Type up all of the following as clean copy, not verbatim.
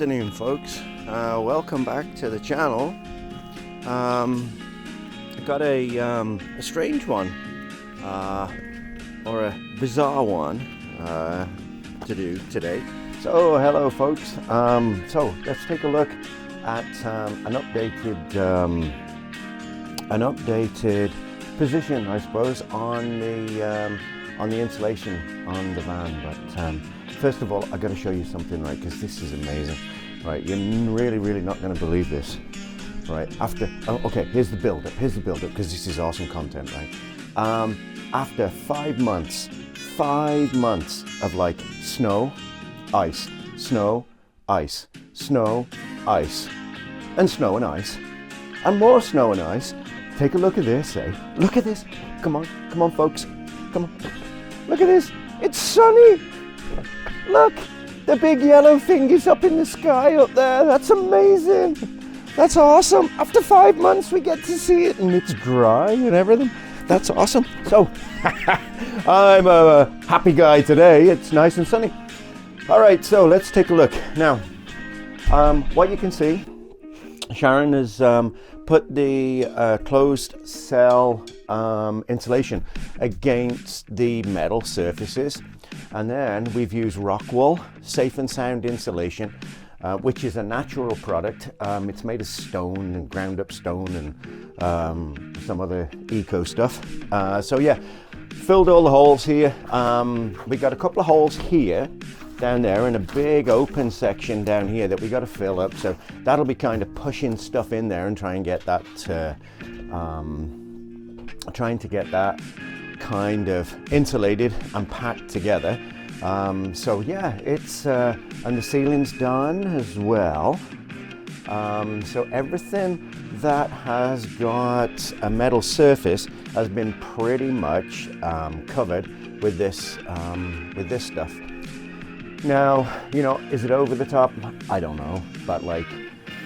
afternoon, folks. Welcome back to the channel. I got a strange one, or a bizarre one to do today. So hello, folks. So let's take a look at an updated position, I suppose, on the insulation on the van. But first of all, I got to show you something, right? Because this is amazing, right? You're really not going to believe this, right? Okay, here's the build-up. Because this is awesome content, right? After 5 months of like snow, ice, snow, ice, snow, ice, and snow and ice, and more snow and ice. Take a look at this, eh? Look at this. Come on, folks. Come on. Look at this. It's sunny. Look, the big yellow thing is up in the sky up there. That's amazing. That's awesome. After 5 months, we get to see it, and it's dry and everything. That's awesome. So, I'm a happy guy today. It's nice and sunny. All right, so let's take a look. Now, what you can see, Sharon has put the closed cell insulation against the metal surfaces, and then we've used Rockwool Safe and Sound insulation, which is a natural product. It's made of stone and ground up stone and some other eco stuff. So yeah, filled all the holes here. We got a couple of holes here, down there, and a big open section down here that we got to fill up. So that'll be kind of pushing stuff in there and try and get that kind of insulated and packed together. So yeah, it's and the ceiling's done as well. So everything that has got a metal surface has been pretty much covered with this stuff. Now, you know, is it over the top? I don't know, but like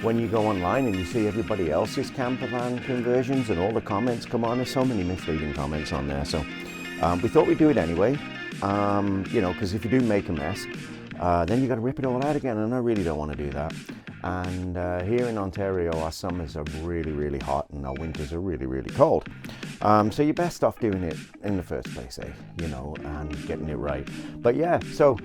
when you go online and you see everybody else's camper van conversions and all the comments come on, there's so many misleading comments on there. So we thought we'd do it anyway, you know, because if you do make a mess, then you got to rip it all out again, and I really don't want to do that. And here in Ontario, our summers are really hot and our winters are really cold. So you're best off doing it in the first place, you know, and getting it right. But yeah, so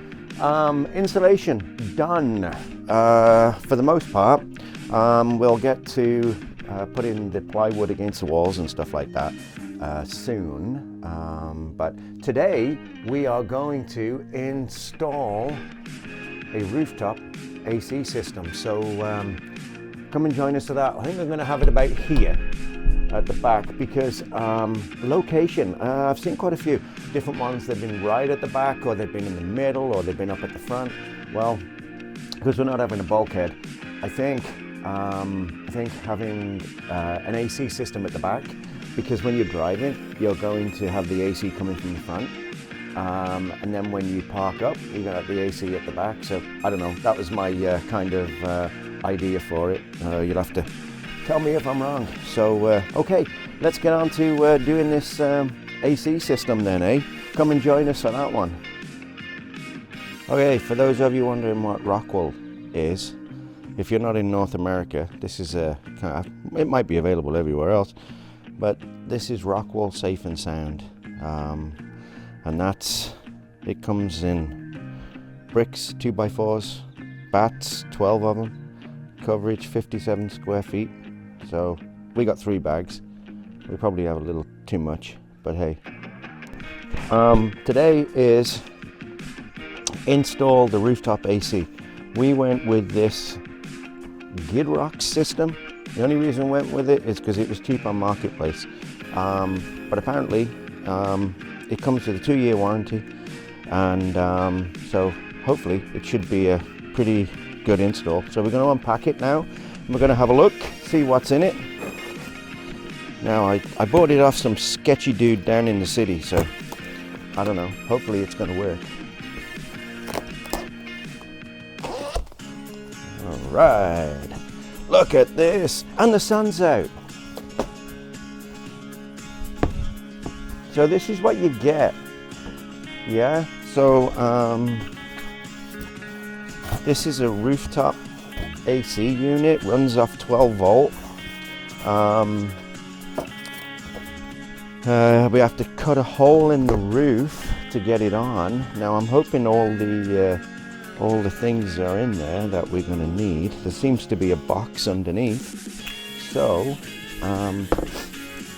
insulation done for the most part. We'll get to put in the plywood against the walls and stuff like that soon. But today we are going to install a rooftop AC system. So come and join us for that. I think I'm going to have it about here at the back because location, I've seen quite a few different ones. They've been right at the back, or they've been in the middle, or they've been up at the front. Well, because we're not having a bulkhead, I think having an AC system at the back, because when you're driving, you're going to have the AC coming from the front. And then when you park up, you're going to have the AC at the back. So I don't know, that was my kind of idea for it. You'll have to tell me if I'm wrong. So okay, let's get on to doing this AC system then, eh? Come and join us on that one. Okay, for those of you wondering what Rockwool is, if you're not in North America, this is it might be available everywhere else, but this is Rockwool Safe and Sound. And it comes in bricks, 2x4s, bats, 12 of them, coverage 57 square feet. So we got 3 bags. We probably have a little too much, but hey. Today is install the rooftop AC. We went with this Gidrock system. The only reason we went with it is because it was cheap on Marketplace. But apparently, it comes with a 2-year warranty, and so hopefully it should be a pretty good install. So we're going to unpack it now, and we're going to have a look, see what's in it. Now I bought it off some sketchy dude down in the city, so I don't know, hopefully it's going to work. All right, look at this, and the sun's out. So this is what you get. Yeah, so this is a rooftop AC unit, runs off 12 volt. We have to cut a hole in the roof to get it on. Now I'm hoping all the things are in there that we're going to need. There seems to be a box underneath, so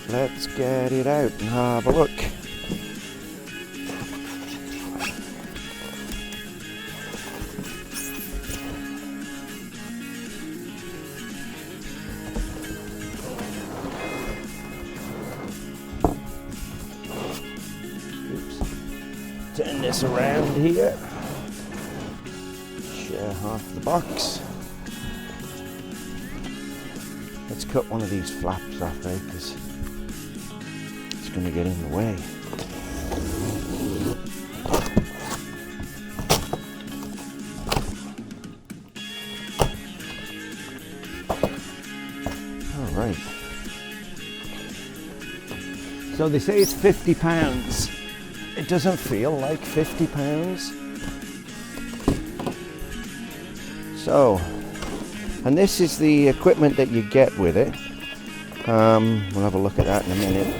let's get it out and have a look. Turn this around here. Share half the box. Let's cut one of these flaps off, right? Because it's going to get in the way. All right. So they say it's 50 pounds. It doesn't feel like 50 pounds. So, and this is the equipment that you get with it. We'll have a look at that in a minute.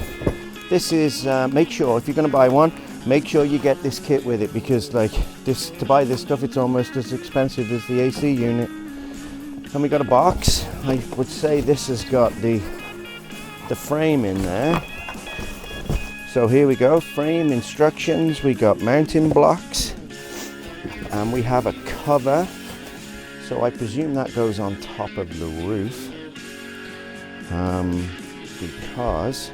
This is, make sure, if you're going to buy one, make sure you get this kit with it, because like this, to buy this stuff, it's almost as expensive as the AC unit. And we got a box. I would say this has got the frame in there. So here we go, frame instructions, we got mounting blocks, and we have a cover. So I presume that goes on top of the roof, because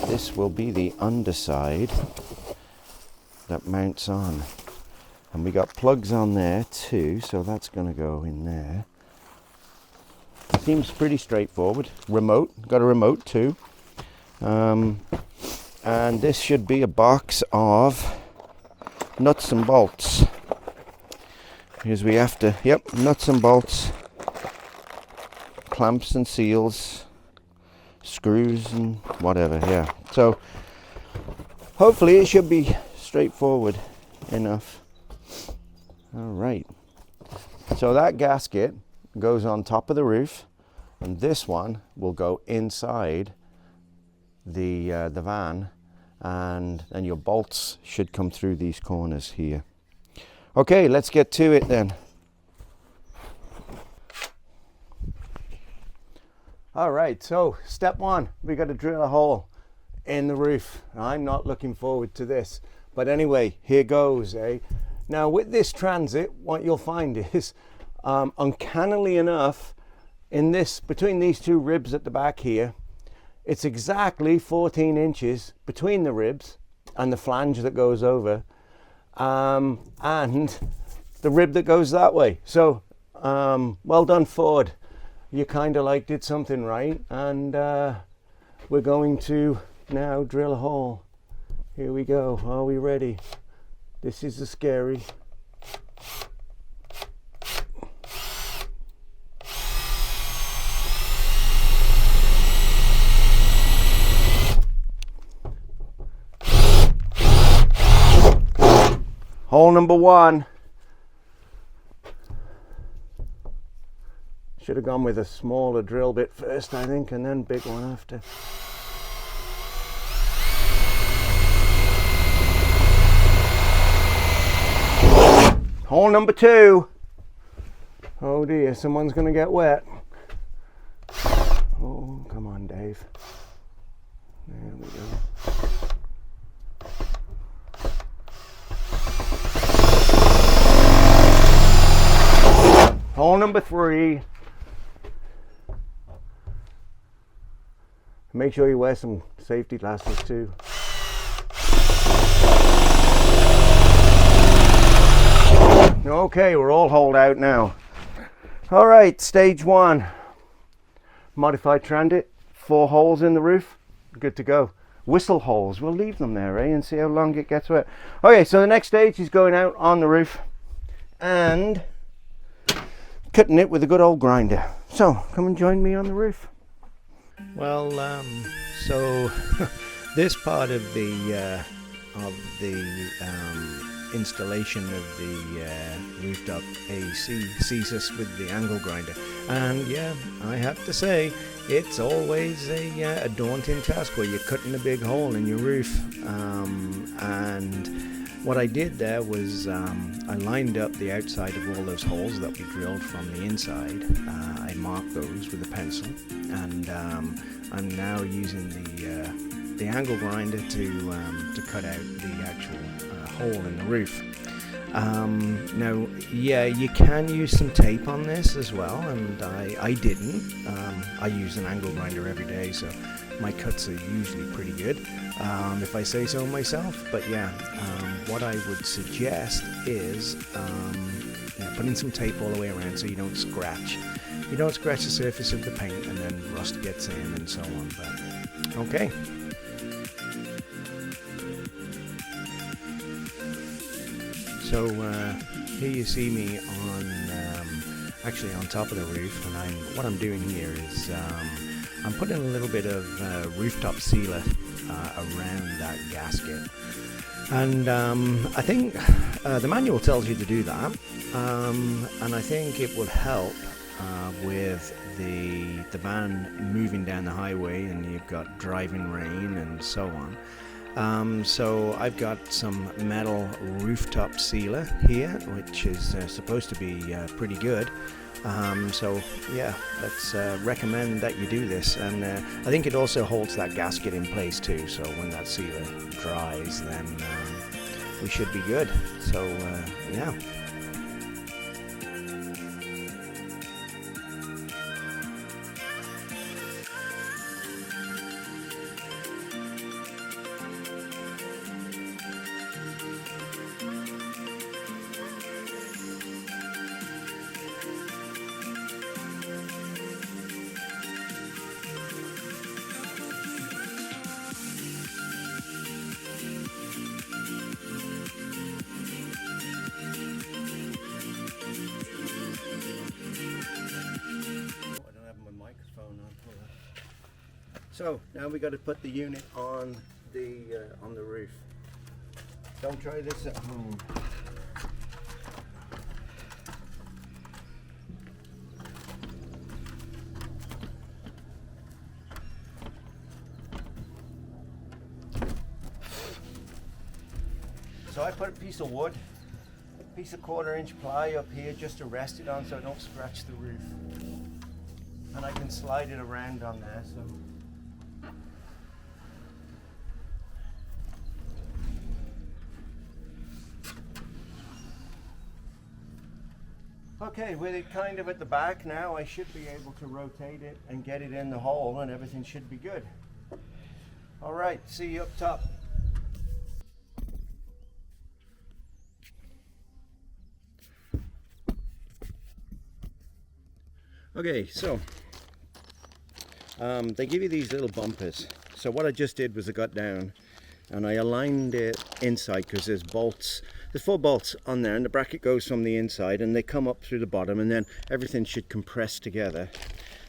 this will be the underside that mounts on. And we got plugs on there too, so that's going to go in there. Seems pretty straightforward. Remote, got a remote too. And this should be a box of nuts and bolts, because we have to, yep, nuts and bolts, clamps and seals, screws and whatever. Yeah, so hopefully it should be straightforward enough. All right, so that gasket goes on top of the roof, and this one will go inside the van, and then your bolts should come through these corners here. Okay, let's get to it then. All right, so step one, we got to drill a hole in the roof. I'm not looking forward to this, but anyway, here goes. Now with this Transit, what you'll find is uncannily enough, in this, between these two ribs at the back here, it's exactly 14 inches between the ribs and the flange that goes over, and the rib that goes that way. So well done, Ford. You kind of like did something right, and we're going to now drill a hole. Here we go. Are we ready? This is the scary. Hole number one. Should have gone with a smaller drill bit first, I think, and then big one after. Hole number two. Oh dear, someone's gonna get wet. Oh, come on, Dave. There we go. Hole number three. Make sure you wear some safety glasses too. Okay, we're all holed out now. All right, stage one. Modified Transit, 4 holes in the roof, good to go. Whistle holes, we'll leave them there, and see how long it gets wet. Okay, so the next stage is going out on the roof and cutting it with a good old grinder. So come and join me on the roof. Well, so this part of the installation of the rooftop AC sees us with the angle grinder. And yeah, I have to say, it's always a daunting task where you're cutting a big hole in your roof. And what I did there was I lined up the outside of all those holes that we drilled from the inside. I marked those with a pencil, and I'm now using the angle grinder to cut out the actual hole in the roof. Now, yeah, you can use some tape on this as well, and I didn't. I use an angle grinder every day, so my cuts are usually pretty good, if I say so myself. But yeah, what I would suggest is putting some tape all the way around so you don't scratch. You don't scratch the surface of the paint and then rust gets in and so on. But okay. So here you see me actually on top of the roof, and what I'm doing here is I'm putting a little bit of rooftop sealer around that gasket, and I think the manual tells you to do that, and I think it will help with the van moving down the highway, and you've got driving rain and so on. So I've got some metal rooftop sealer here, which is supposed to be pretty good. So yeah, let's recommend that you do this, and I think it also holds that gasket in place too, so when that sealer dries, then we should be good. So yeah. So now we got to put the unit on the roof. Don't try this at home. So I put a piece of wood, a piece of 1/4-inch ply up here just to rest it on so I don't scratch the roof. And I can slide it around on there. So. Okay, with it kind of at the back now, I should be able to rotate it and get it in the hole, and everything should be good. All right, see you up top. Okay, so they give you these little bumpers. So what I just did was I got down and I aligned it inside, because there's bolts. There's 4 bolts on there, and the bracket goes from the inside and they come up through the bottom, and then everything should compress together.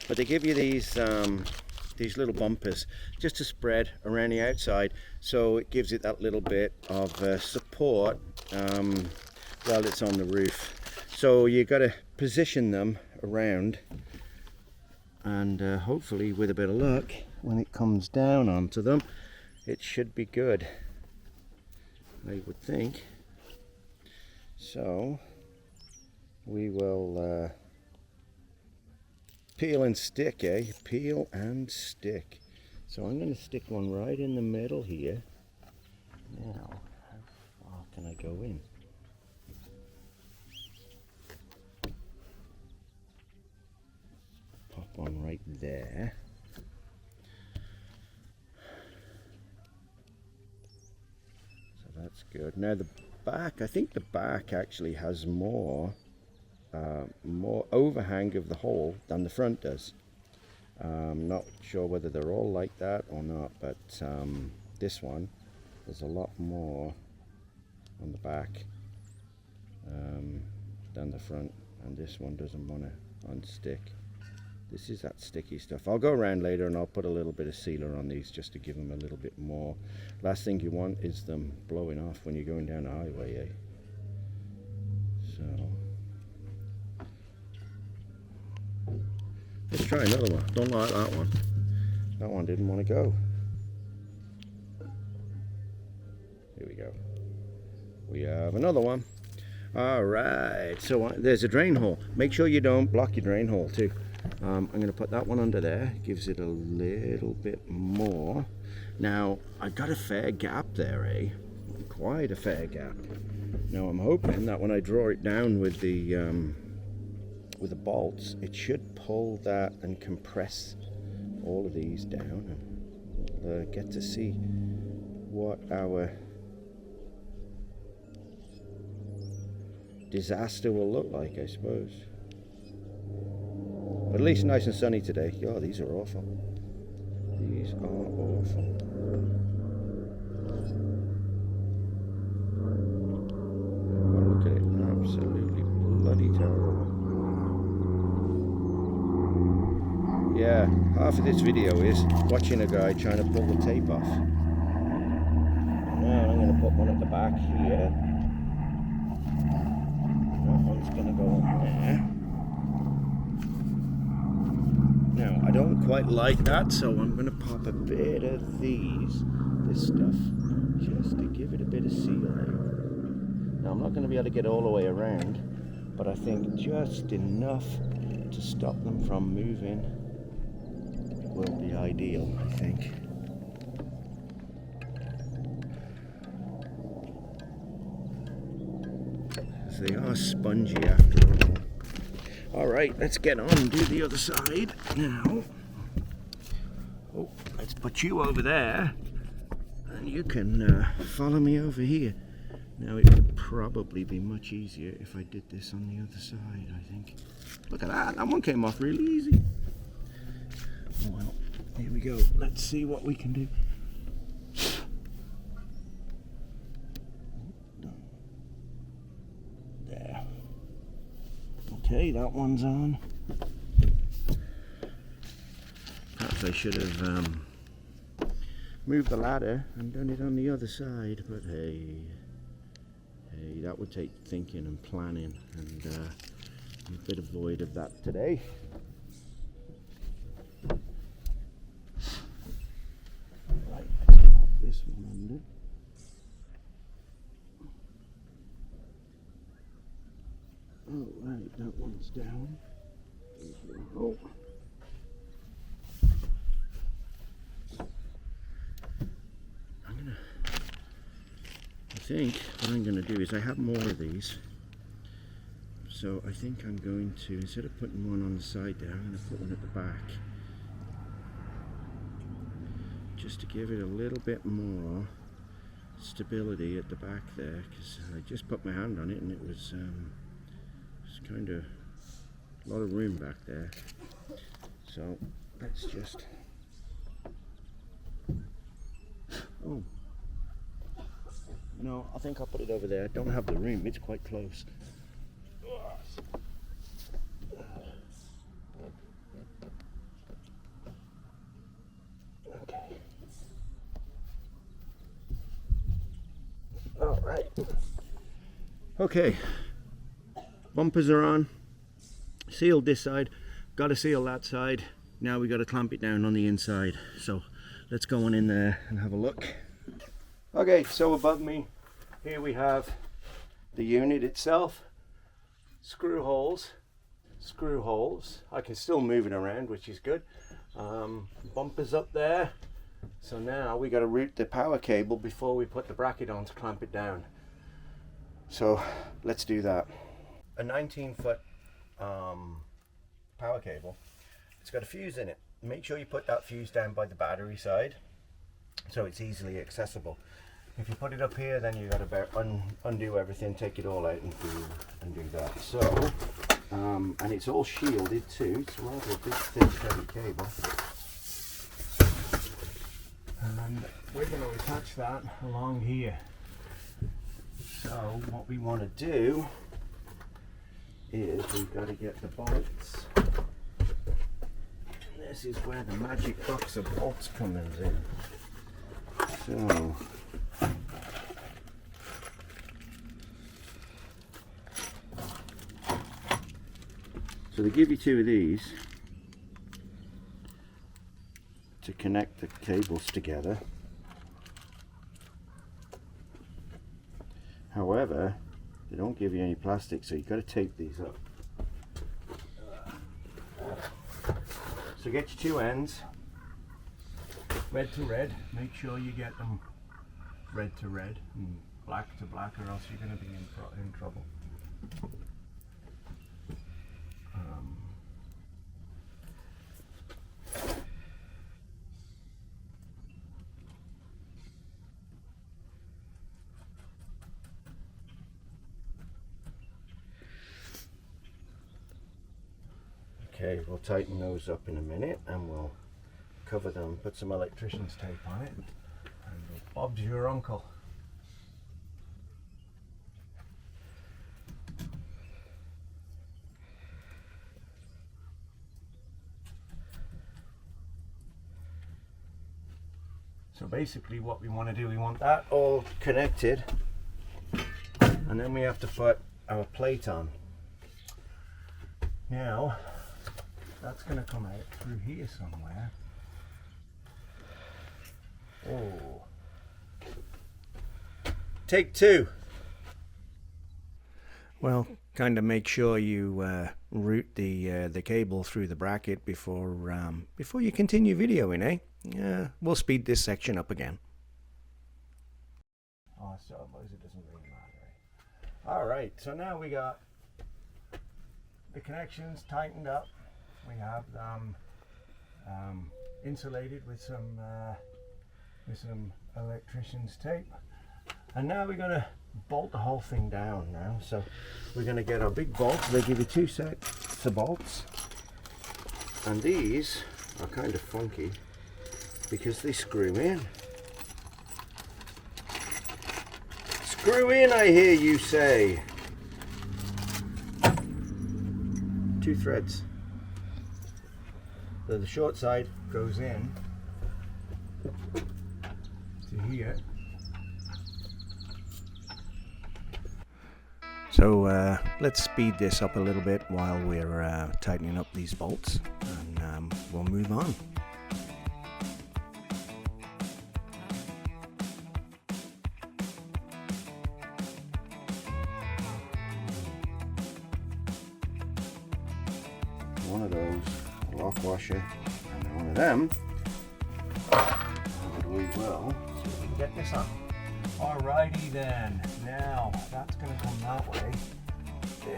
But they give you these little bumpers just to spread around the outside, so it gives it that little bit of support while it's on the roof. So you got to position them around, and hopefully with a bit of luck, when it comes down onto them, it should be good, I would think. So we will peel and stick, peel and stick. So I'm going to stick one right in the middle here. Now, how far can I go in? Pop one right there. So that's good. Now the back, I think the back actually has more overhang of the hole than the front does. I'm not sure whether they're all like that or not, but this one, there's a lot more on the back than the front, and this one doesn't want to unstick. This is that sticky stuff. I'll go around later and I'll put a little bit of sealer on these just to give them a little bit more. Last thing you want is them blowing off when you're going down the highway, So let's try another one. Don't like that one. That one didn't want to go. Here we go. We have another one. All right, so there's a drain hole. Make sure you don't block your drain hole too. I'm going to put that one under there. Gives it a little bit more. Now, I got a fair gap there, eh? Quite a fair gap. Now, I'm hoping that when I draw it down with the bolts, it should pull that and compress all of these down, and we'll get to see what our disaster will look like, I suppose. But at least nice and sunny today. Oh, these are awful. These are awful. Oh, look at it. Absolutely bloody terrible. Yeah, half of this video is watching a guy trying to pull the tape off. Now I'm going to put one at the back here. That one's going to go on there. Now, I don't quite like that, so I'm going to pop a bit of this stuff, just to give it a bit of sealing. Now, I'm not going to be able to get all the way around, but I think just enough to stop them from moving will be ideal, I think. They are spongy after all. Alright, let's get on and do the other side now. Oh, let's put you over there, and you can follow me over here. Now, it would probably be much easier if I did this on the other side, I think. Look at that, that one came off really easy. Well, here we go. Let's see what we can do. There. Okay, that one's on. Perhaps I should have moved the ladder and done it on the other side, but hey, that would take thinking and planning, and I'm a bit void of that today. Right, let's pop this one under. Oh, right, that one's down. Oh. I think what I'm going to do is I have more of these. So I think I'm going to, instead of putting one on the side there, I'm going to put one at the back. Just to give it a little bit more stability at the back there, because I just put my hand on it and it was kind of a lot of room back there. So let's just, oh no, I think I'll put it over there. I don't have the room, it's quite close. Okay. All right. Okay. Bumpers are on. Sealed this side. Got to seal that side. Now we got to clamp it down on the inside. So let's go on in there and have a look. Okay, so above me here we have the unit itself. Screw holes. I can still move it around, which is good. Bumpers up there. So now we got to route the power cable before we put the bracket on to clamp it down. So let's do that. A 19-foot power cable. It's got a fuse in it. Make sure you put that fuse down by the battery side so it's easily accessible. If you put it up here, then you got to undo everything, take it all out and do that. So, and it's all shielded too. It's rather a big, thick, heavy cable. And we're going to attach that along here. So what we want to do is we've got to get the bolts. This is where the magic box of bolts comes in. So So they give you two of these to connect the cables together. However, they don't give you any plastic, so you've got to tape these up. So get your two ends, red to red. Make sure you get them red to red and black to black, or else you're going to be in trouble. Okay, we'll tighten those up in a minute and we'll cover them, put some electrician's tape on it, and Bob's your uncle. So basically what we want to do, we want that all connected, and then we have to put our plate on. Now, that's going to come out through here somewhere. Oh. Take two. Well, kind of make sure you route the cable through the bracket before you continue videoing, eh? Yeah, we'll speed this section up again. Oh, so I suppose it doesn't really matter. All right, so now we got the connections tightened up. We have them insulated with some electrician's tape, and now we're going to bolt the whole thing down now. So we're going to get our big bolts. They give you two sets of bolts, and these are kind of funky because they screw in. Screw in, I hear you say. Two threads. So the short side goes in to here. So let's speed this up a little bit while we're tightening up these bolts, and we'll move on. One of those, a lock washer, and one of them, and we will see if we can get this on. Alrighty then, now that's going to come that way.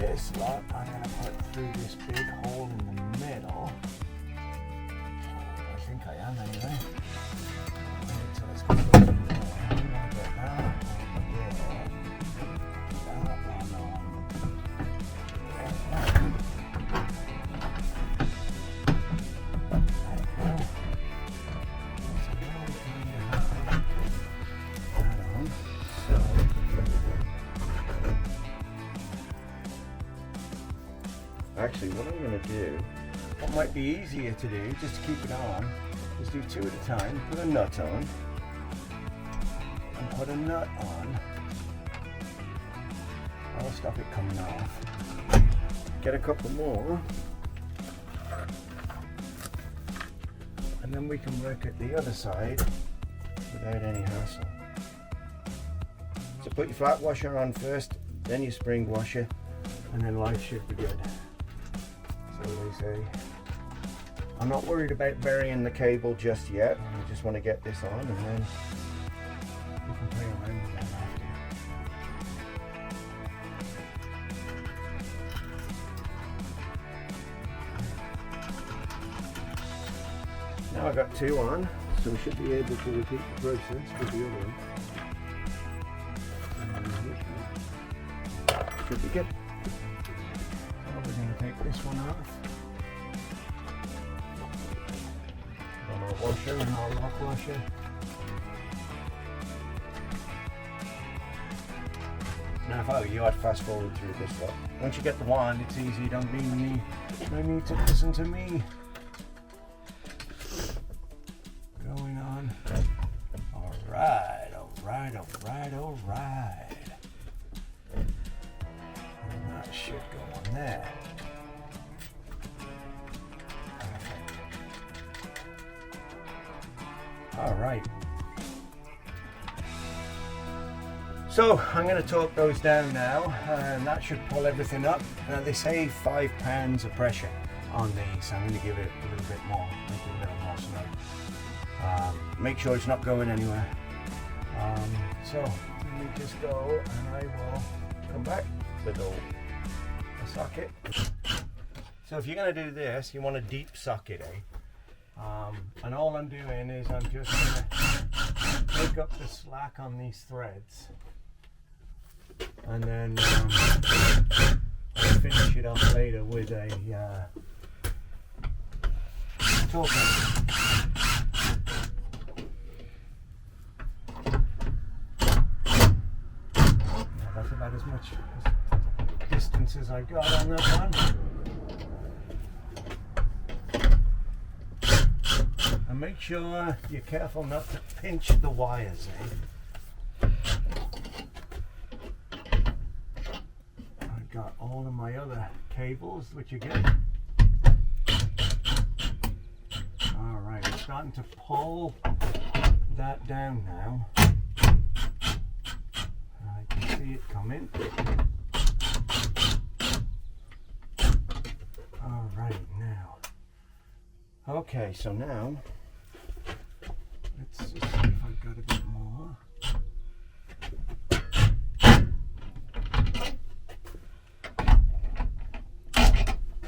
This lot I'm going to put through this big hole in the middle. I think I am anyway. So let's go through there. I'm going to get that on there. That one on there. Actually, what I'm going to do, what might be easier to do, just to keep it on, is do two at a time, put a nut on, and put a nut on. That'll stop it coming off. Get a couple more, and then we can work at the other side without any hassle. So put your flat washer on first, then your spring washer, and then life should be good. So they say. I'm not worried about burying the cable just yet. I just want to get this on, and then we can play around with that after. Now I've got two on, so we should be able to repeat the process with the other one. Should be good. So we're going to take this one off. On our washer and our lock washer. Now if I were you, I'd fast forward through this lot. Once you get the wand, it's easy. You don't need no need to listen to me. Going on. Alright, alright, alright, alright. And that should go on there. All right. So I'm going to torque those down now, and that should pull everything up. Now they say 5 pounds of pressure on these, so I'm going to give it a little bit more, make it a little more snug. Make sure it's not going anywhere. So let me just go, and I will come back with the socket. So if you're going to do this, you want a deep socket, and all I'm doing is I'm just going to pick up the slack on these threads, and then I'll finish it off later with a torque wrench. That's about as much distance as I got on that one. And make sure you're careful not to pinch the wires, I've got all of my other cables, which are good. Alright, we're starting to pull that down now. I can see it coming. Alright, now. Okay, so now let's just see if I've got a bit more.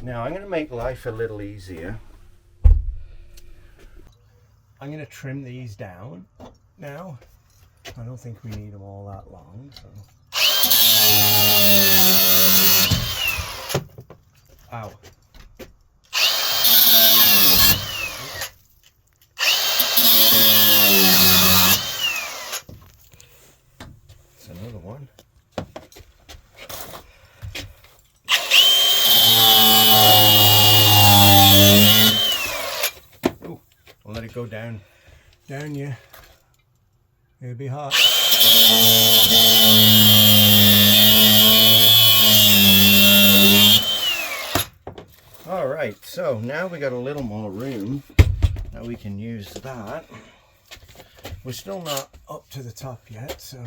Now I'm going to make life a little easier. I'm going to trim these down now. I don't think we need them all that long, so. Ow. It's another one. Ooh, I'll let it go down. Down you. It'll be hot. All right, so now we got a little more room that we can use that. We're still not up to the top yet, so.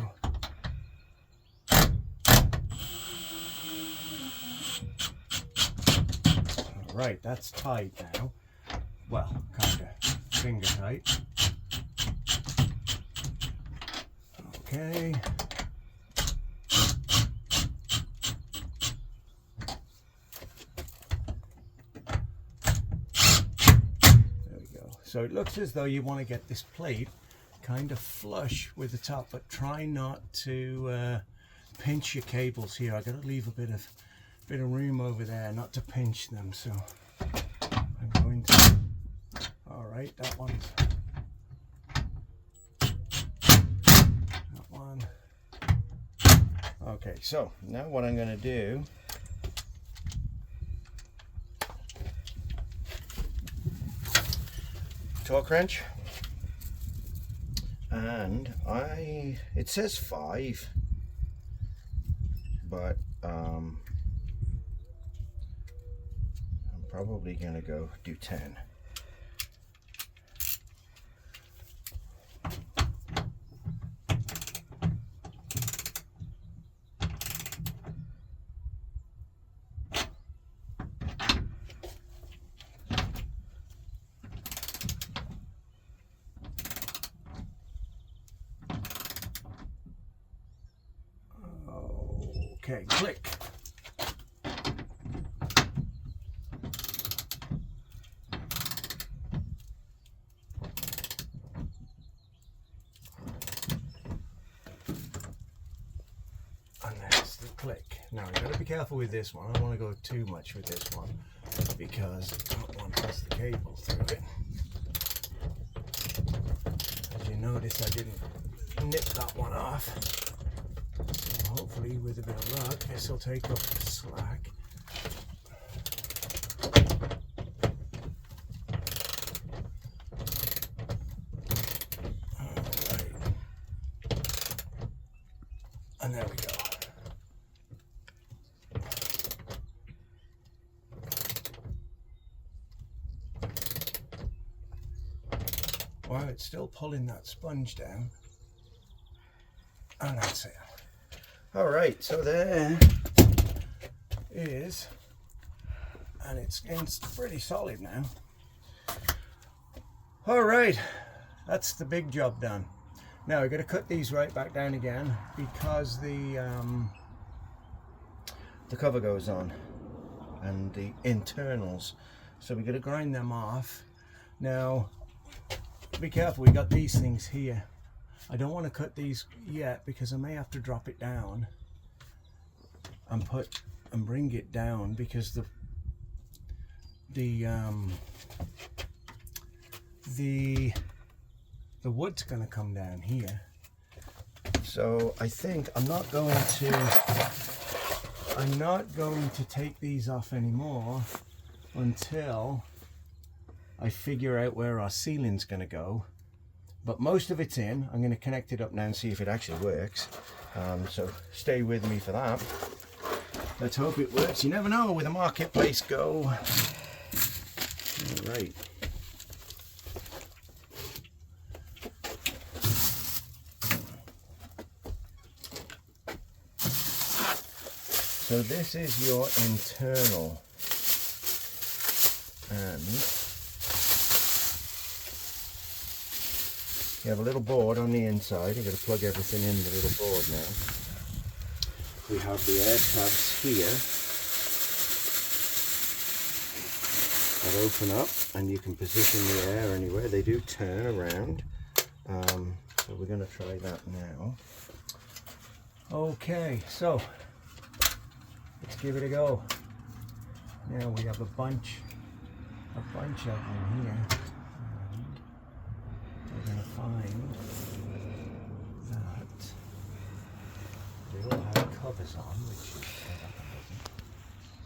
All right, that's tight now. Well, kind of finger tight. Okay. So it looks as though you want to get this plate kind of flush with the top, but try not to pinch your cables here. I got to leave a bit of room over there, not to pinch them. So I'm going to. All right, that one's. That one. Okay, so now what I'm going to do. Torque wrench, and it says 5, but I'm probably gonna go do 10. Okay, click. And that's the click. Now you gotta be careful with this one. I don't want to go too much with this one because that one has the cable through it. As you notice, I didn't nip that one off. Hopefully with a bit of luck this will take up the slack. Alright. And there we go. while it's still pulling that sponge down. And that's it. All right, so there is, and it's pretty solid now. All right, that's the big job done. Now we're going to cut these right back down again because the cover goes on and the internals, so we're going to grind them off. Now be careful, we got these things here. I don't want to cut these yet because I may have to drop it down and bring it down, because the wood's going to come down here. So I think I'm not going to take these off anymore until I figure out where our ceiling's going to go. But most of it's in. I'm going to connect it up now and see if it actually works. So stay with me for that. Let's hope it works. You never know with a marketplace go. All right. So this is your internal, and you have a little board on the inside. You've got to plug everything in the little board now. We have the air tabs here that open up, and you can position the air anywhere. They do turn around. So we're going to try that now. Okay, so let's give it a go. Now we have a bunch out in here. We're going to find that they all have covers on, which is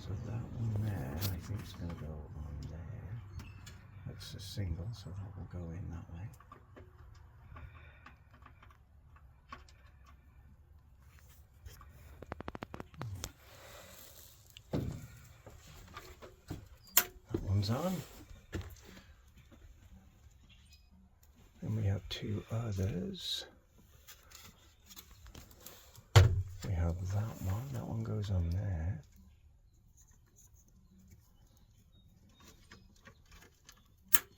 so that one there, I think it's going to go on there. That's a single, so that will go in that way. That one's on. And we have two others. We have that one goes on there.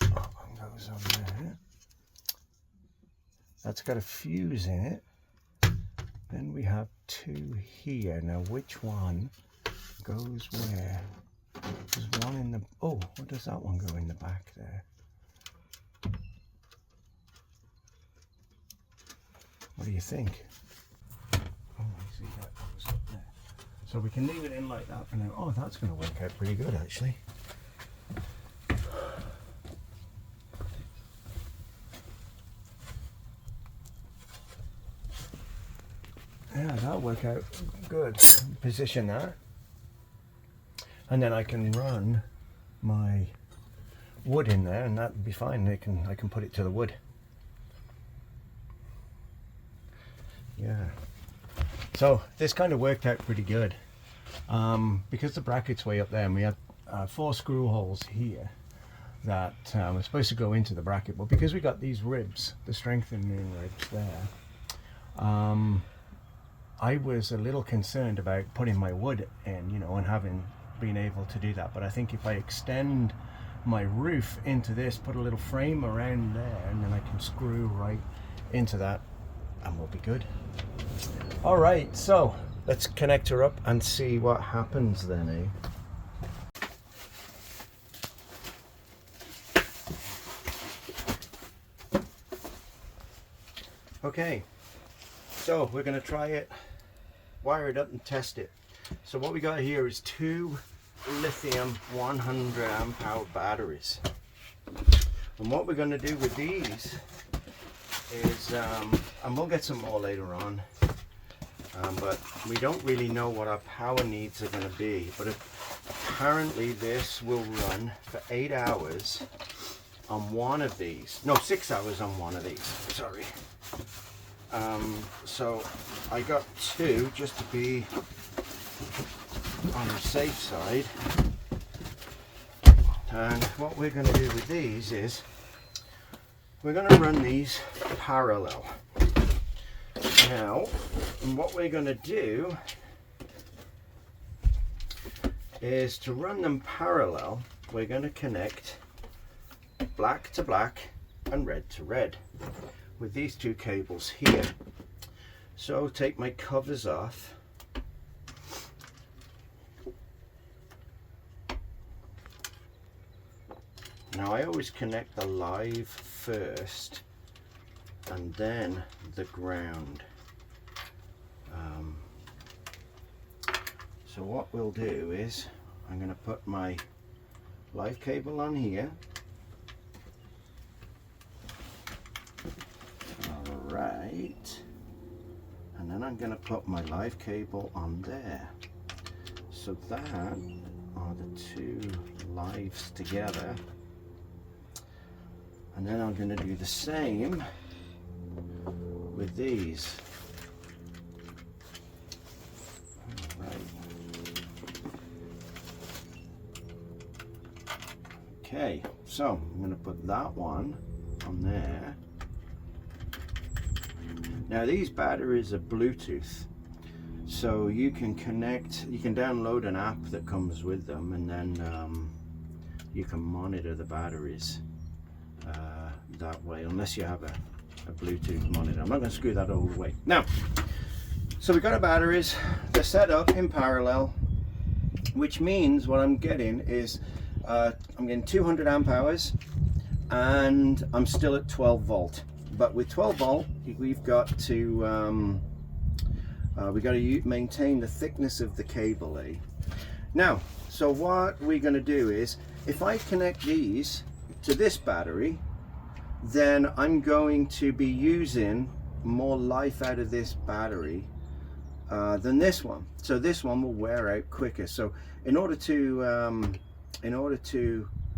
That one goes on there. That's got a fuse in it. Then we have two here. Now which one goes where? There's one in the, oh, what does that one go in the back there? What do you think? Oh, I see that goes up there. So we can leave it in like that for now. Oh, that's going to work out pretty good actually. Yeah, that'll work out good. Position that. And then I can run my wood in there, and that'll be fine. I can put it to the wood. Yeah. So this kind of worked out pretty good. Because the bracket's way up there, and we have 4 screw holes here that are supposed to go into the bracket, but because we got these ribs, the strengthening ribs there, I was a little concerned about putting my wood in, you know, and having been able to do that. But I think if I extend my roof into this, put a little frame around there, and then I can screw right into that, and we'll be good. All right, so let's connect her up and see what happens then, Okay, so we're going to try it, wire it up and test it. So what we got here is 2 lithium 100 amp hour batteries. And what we're going to do with these is, and we'll get some more later on, but we don't really know what our power needs are going to be. But apparently this will run for 8 hours on one of these. No, 6 hours on one of these, sorry. So I got 2 just to be on the safe side. And what we're going to do with these is we're going to run these parallel. Now, what we're going to do is to run them parallel, we're going to connect black to black and red to red with these two cables here. So take my covers off. Now I always connect the live first and then the ground. So what we'll do is I'm going to put my live cable on here. Alright, and then I'm going to put my live cable on there. So that are the two lives together. And then I'm going to do the same with these. All right. Okay, so I'm going to put that one on there. Now these batteries are Bluetooth, so you can connect, you can download an app that comes with them, and then you can monitor the batteries that way, unless you have a Bluetooth monitor. I'm not going to screw that all the way. Now, so we've got our batteries, they're set up in parallel, which means what I'm getting is I'm getting 200 amp hours and I'm still at 12 volt. But with 12 volt, we've got to maintain the thickness of the cable, eh? Now, so what we're going to do is, if I connect these to this battery, then I'm going to be using more life out of this battery than this one. So this one will wear out quicker. So in order to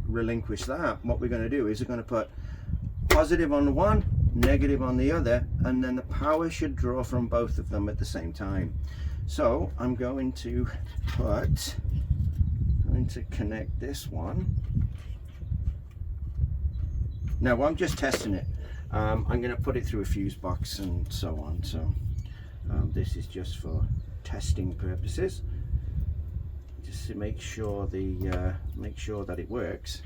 relinquish that, what we're going to do is we're going to put positive on the one, negative on the other, and then the power should draw from both of them at the same time. So I'm going to connect this one. Now I'm just testing it. I'm going to put it through a fuse box and so on. So this is just for testing purposes, just to make sure that it works.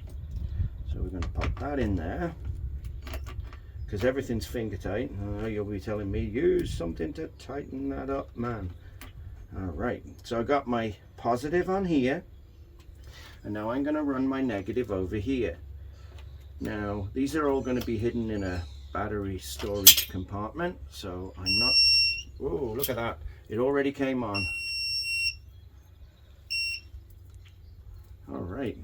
So we're going to pop that in there, because everything's finger tight. You'll be telling me use something to tighten that up, man. All right, so I got my positive on here, and now I'm going to run my negative over here. Now these are all going to be hidden in a battery storage compartment, so I'm not, whoa, look at that, it already came on. All right,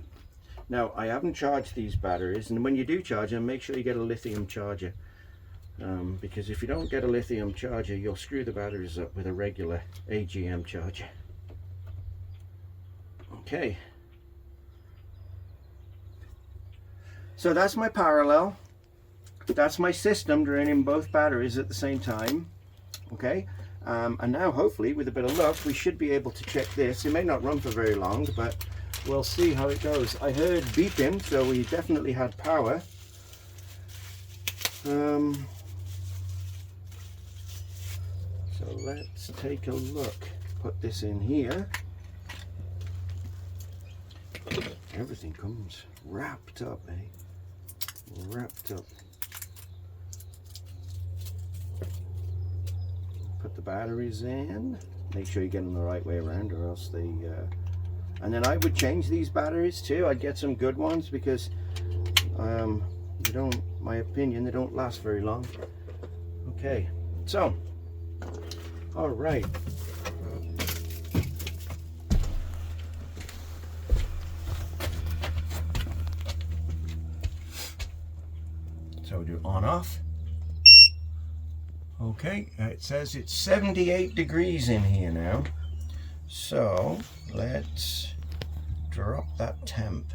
now I haven't charged these batteries, and when you do charge them, make sure you get a lithium charger, because if you don't get a lithium charger, you'll screw the batteries up with a regular AGM charger. Okay, so that's my parallel, that's my system draining both batteries at the same time. Okay, and now hopefully with a bit of luck we should be able to check this. It may not run for very long, but we'll see how it goes. I heard beeping, so we definitely had power. So let's take a look. Put this in here. Everything comes wrapped up, eh? Wrapped up. Put the batteries in. Make sure you get them the right way around, or else they and then I would change these batteries too. I'd get some good ones, because they don't, my opinion, they don't last very long. Okay, so all right, so we do on off. Okay, it says it's 78 degrees in here now, so let's drop that temp.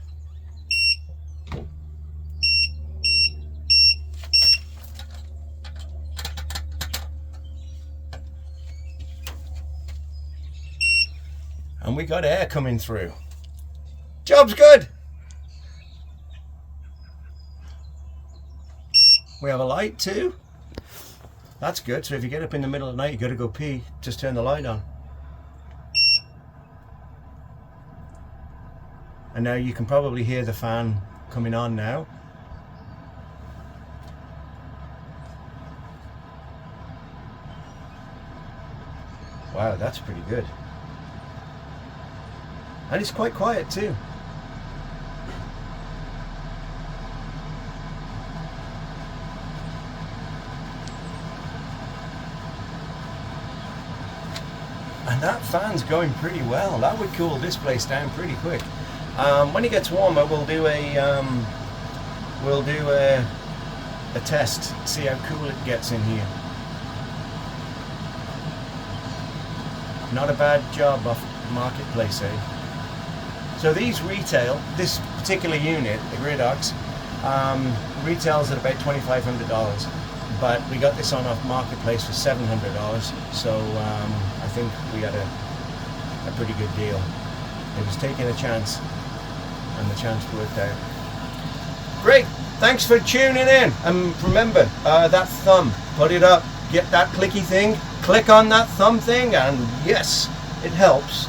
And we got air coming through. Job's good. We have a light too. That's good. So if you get up in the middle of the night, you got to go pee, just turn the light on. And now you can probably hear the fan coming on now. Wow, that's pretty good. And it's quite quiet too. And that fan's going pretty well. That would cool this place down pretty quick. When it gets warmer, we'll do a test, see how cool it gets in here. Not a bad job off Marketplace, eh? So these retail, this particular unit, the Gridox, retails at about $2,500, but we got this on off Marketplace for $700, so I think we had a pretty good deal. It was taking a chance, and the chance worked out. Great, thanks for tuning in, and remember, that thumb, put it up, get that clicky thing, click on that thumb thing, and yes, it helps.